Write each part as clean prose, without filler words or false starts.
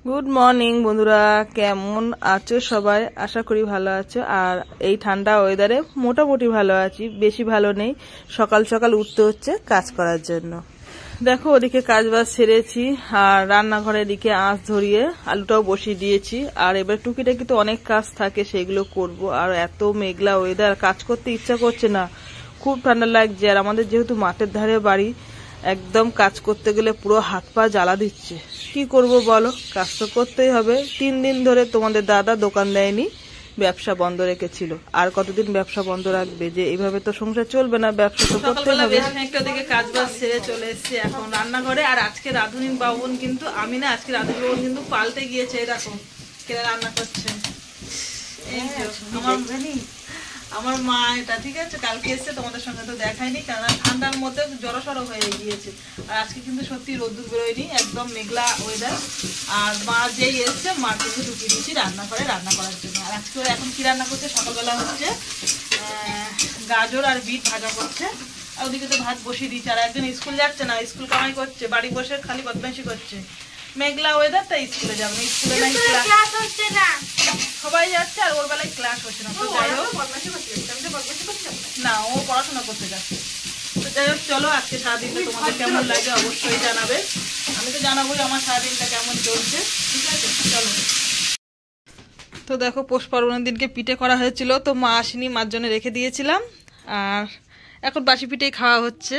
Good morning বন্ধুরা, কেমন আছো সবাই? আশা করি ভালো আছো। আর এই ঠান্ডা ওয়েদারে মোটামুটি ভালো আছি, বেশি ভালো নেই। সকাল সকাল উঠতে হচ্ছে কাজ করার জন্য। দেখো ওদিকে কাজ বাজ সেরেছি, আর রান্নাঘরের দিকে আঁচ ধরিয়ে আলুটাও বসিয়ে দিয়েছি। আর এবার টুকিটাকি তো অনেক কাজ থাকে, সেগুলো করব। আর এত মেঘলা ওয়েদার, কাজ করতে ইচ্ছা করছে না, খুব ঠান্ডা লাগছে। আর আমাদের যেহেতু মাঠের ধারে বাড়ি, একদম কাজ করতে গেলে পুরো হাত পা জ্বালা দিচ্ছে। কি করব বলো, কাজ তো করতেই হবে। 3 দিন ধরে তোমাদের দাদা দোকান দেয়নি, ব্যবসা বন্ধ রেখেছিল। আর কতদিন ব্যবসা বন্ধ রাখবে? যে এইভাবে তো সংসার চলবে না, ব্যবসা তো করতেই হবে। একটা দিকে কাজ বাজ সেরে চলে এসেছে এখন রান্নাঘরে। আর আজকে রাধুনী বাবন কিন্তু আমি না, আজকে রাধুনী বাবন কিন্তু পাল্টে গিয়েছে। দেখো কেন রান্না করছে আমার মা। এটা ঠিক আছে, কালকে এসছে, তোমাদের সঙ্গে তো দেখায়নি, কারণ ঠান্ডার মধ্যে জড়সড় হয়ে গিয়েছে। আর আজকে কিন্তু সত্যি রোদ্দুর বেরোয়নি, একদম মেঘলা ওয়েদার। আর মা যেই এসছে, মা কিন্তু ঢুকিয়ে দিয়েছি রান্না করার জন্য। আর আজকে এখন কি রান্না করছে? সকালবেলা হচ্ছে গাজর আর বিট ভাজা করছে। আর ওদিকে তো ভাত বসিয়ে দিচ্ছে। আর একজন স্কুল যাচ্ছে না, স্কুল কামাই করছে, বাড়ি বসে খালি বদমাইশি করছে। মেঘলা ওয়েদার, তাই স্কুলে যাবে না। স্কুলে নাই ক্লাস হচ্ছে না, সবাই যাচ্ছে, আর ওর বেলায় ক্লাস হচ্ছে না। তো যাই হোক, না ও পড়াশোনা করতে যাচ্ছে। তো যাই হোক, চলো আজকে সারাদিনটা তোমাদের কেমন লাগে অবশ্যই জানাবে। আমি তো জানাবোই আমার সারাদিনটা কেমন চলছে। ঠিক আছে, চলো। তো দেখো, পৌষ পার্বণের দিনকে পিঠে করা হয়েছিল, তো মা আসেনি, মার জন্য রেখে দিয়েছিলাম। আর এখন বাসি পিঠেই খাওয়া হচ্ছে।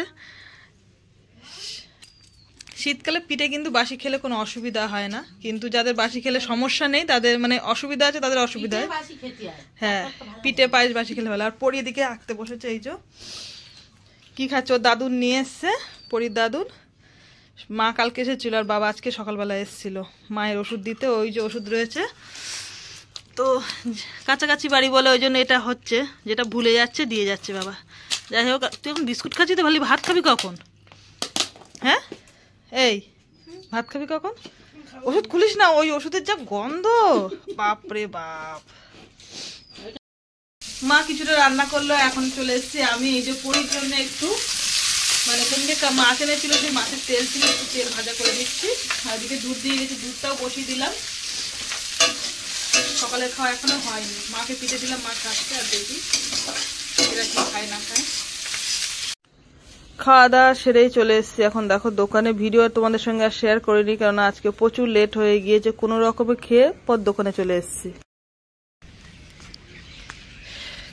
শীতকালে পিঠে কিন্তু বাসি খেলে কোনো অসুবিধা হয় না, কিন্তু যাদের বাসি খেলে সমস্যা নেই, তাদের মানে অসুবিধা আছে, তাদের অসুবিধা হয়। হ্যাঁ, পিঠে পায়েস বাসি খেলে ভালো। আর পরির দিকে আঁকতে বসেছে। এই যে কি খাচ্ছ? দাদুন নিয়ে এসছে, পরির দাদুন। মা কালকে এসেছিল, আর বাবা আজকে সকালবেলা এসেছিল মায়ের ওষুধ দিতে। ওই যে ওষুধ রয়েছে, তো কাছাকাছি বাড়ি বলে ওই জন্য এটা হচ্ছে, যেটা ভুলে যাচ্ছে দিয়ে যাচ্ছে বাবা। যাই হোক, তুই এখন বিস্কুট খাচ্ছি তো, ভালো ভাত খাবি কখন? হ্যাঁ, এই ভাত খাবি কখন? ওষুধ খুলিস না, ওই ওষুধের যা গন্ধ, বাপরে বাপ। মা কিছুটা রান্না করলো, এখন চলে এসছে আমি। এই যে পরির জন্য একটু মানে কোনকে মাছ এনেছিল, যে মাছের তেল ছিল, একটু তেল ভাজা করে দিচ্ছি। আর এদিকে দুধ দিয়ে গেছি, দুধটাও বসিয়ে দিলাম। সকালের খাওয়া এখনো হয়নি, মাকে পিঠে দিলাম, মা খাচ্ছে। আর দেখি এরা কি খায় না খায়। খাওয়া দাওয়া সেরেই চলে এসেছি এখন। দেখো দোকানে ভিডিও তোমাদের সঙ্গে আর শেয়ার করিনি, কারণ আজকে প্রচুর লেট হয়ে গিয়েছে। কোনো রকমে খেয়ে পর দোকানে চলে এসেছি।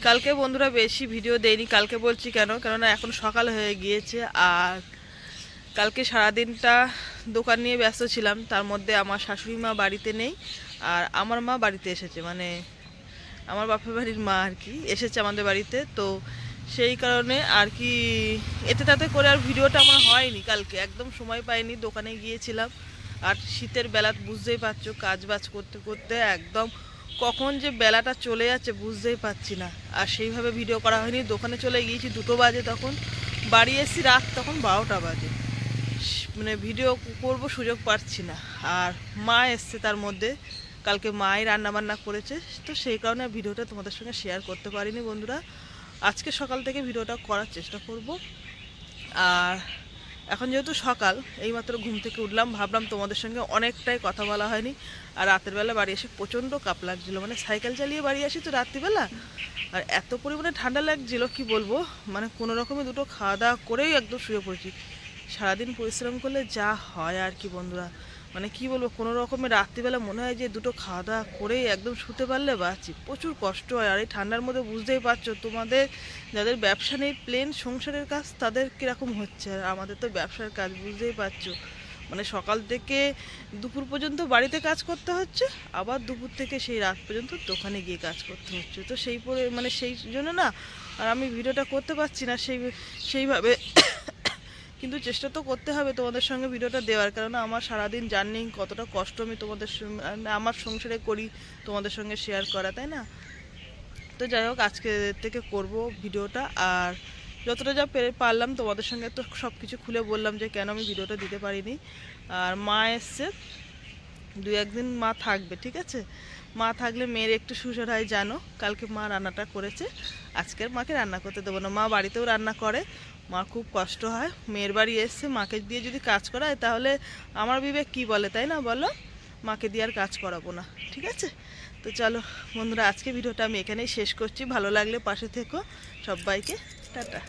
কালকে বন্ধুরা বেশি ভিডিও দেয়নি, কালকে বলছি কেন, কেননা এখন সকাল হয়ে গিয়েছে। আর কালকে সারাদিনটা দোকান নিয়ে ব্যস্ত ছিলাম। তার মধ্যে আমার শাশুড়ি মা বাড়িতে নেই, আর আমার মা বাড়িতে এসেছে, মানে আমার বাপের বাড়ির মা আর কি এসেছে আমাদের বাড়িতে। তো সেই কারণে আর কি এতে তাতে করে আর ভিডিওটা আমার হয়নি। কালকে একদম সময় পাইনি, দোকানে গিয়েছিলাম। আর শীতের বেলা বুঝতেই পারছো, কাজ বাজ করতে করতে একদম কখন যে বেলাটা চলে যাচ্ছে বুঝতেই পারছি না। আর সেইভাবে ভিডিও করা হয়নি। দোকানে চলে গিয়েছি 2টো বাজে, তখন বাড়ি এসেছি রাত তখন 12টা বাজে। মানে ভিডিও করব সুযোগ পাচ্ছি না। আর মা এসছে তার মধ্যে, কালকে মাই রান্নাবান্না করেছে, তো সেই কারণে ভিডিওটা তোমাদের সঙ্গে শেয়ার করতে পারিনি বন্ধুরা। আজকে সকাল থেকে ভিডিওটা করার চেষ্টা করব। আর এখন যেহেতু সকাল, এইমাত্র ঘুম থেকে উঠলাম, ভাবলাম তোমাদের সঙ্গে অনেকটাই কথা বলা হয়নি। আর রাতের বেলা বাড়ি এসে প্রচণ্ড কাঁপ লাগছিলো, মানে সাইকেল চালিয়ে বাড়ি আসি তো রাত্রিবেলা, আর এত পরিমাণে ঠান্ডা লাগছিল কি বলবো। মানে কোনো রকমে 2টো খাওয়া দাওয়া করেই একদম শুয়ে পড়েছি। সারাদিন পরিশ্রম করলে যা হয় আর কি বন্ধুরা, মানে কি বলবো, কোনো রকমের রাত্রিবেলা মনে হয় যে 2টো খাওয়া দাওয়া করেই একদম শুতে পারলে বাঁচি। প্রচুর কষ্ট হয়। আর এই ঠান্ডার মধ্যে বুঝতেই পারছো, তোমাদের যাদের ব্যবসা নেই, প্লেন সংসারের কাজ, তাদের কীরকম হচ্ছে। আর আমাদের তো ব্যবসার কাজ, বুঝতেই পারছো, মানে সকাল থেকে দুপুর পর্যন্ত বাড়িতে কাজ করতে হচ্ছে, আবার দুপুর থেকে সেই রাত পর্যন্ত দোকানে গিয়ে কাজ করতে হচ্ছে। তো মানে সেই জন্য না আর আমি ভিডিওটা করতে পারছি না সেইভাবে। কিন্তু চেষ্টা তো করতে হবে তোমাদের সঙ্গে ভিডিওটা দেওয়ার, কারণ আমার সারাদিন জার্নি কতটা কষ্ট আমি তোমাদের আমার সংসারে করি, তোমাদের সঙ্গে শেয়ার করা, তাই না? তো যাই হোক, আজকে থেকে করব ভিডিওটা। আর যতটা যা পারলাম তোমাদের সঙ্গে তো সব কিছু খুলে বললাম যে কেন আমি ভিডিওটা দিতে পারিনি। আর মা এসছে, 2-1 দিন মা থাকবে, ঠিক আছে? মা থাকলে মেয়ের একটু সুসর হয় জানো। কালকে মা রান্নাটা করেছে, আজকের মাকে রান্না করতে দেবো না। মা বাড়িতেও রান্না করে, মা খুব কষ্ট হয়। মেয়ের বাড়ি এসছে, মাকে দিয়ে যদি কাজ করায় তাহলে আমার বিবেক কি বলে, তাই না বলো? মাকে দিয়ে আর কাজ করাবো না, ঠিক আছে? তো চলো বন্ধুরা, আজকে ভিডিওটা আমি এখানেই শেষ করছি। ভালো লাগলে পাশে থেকো। সবাইকে টাটা।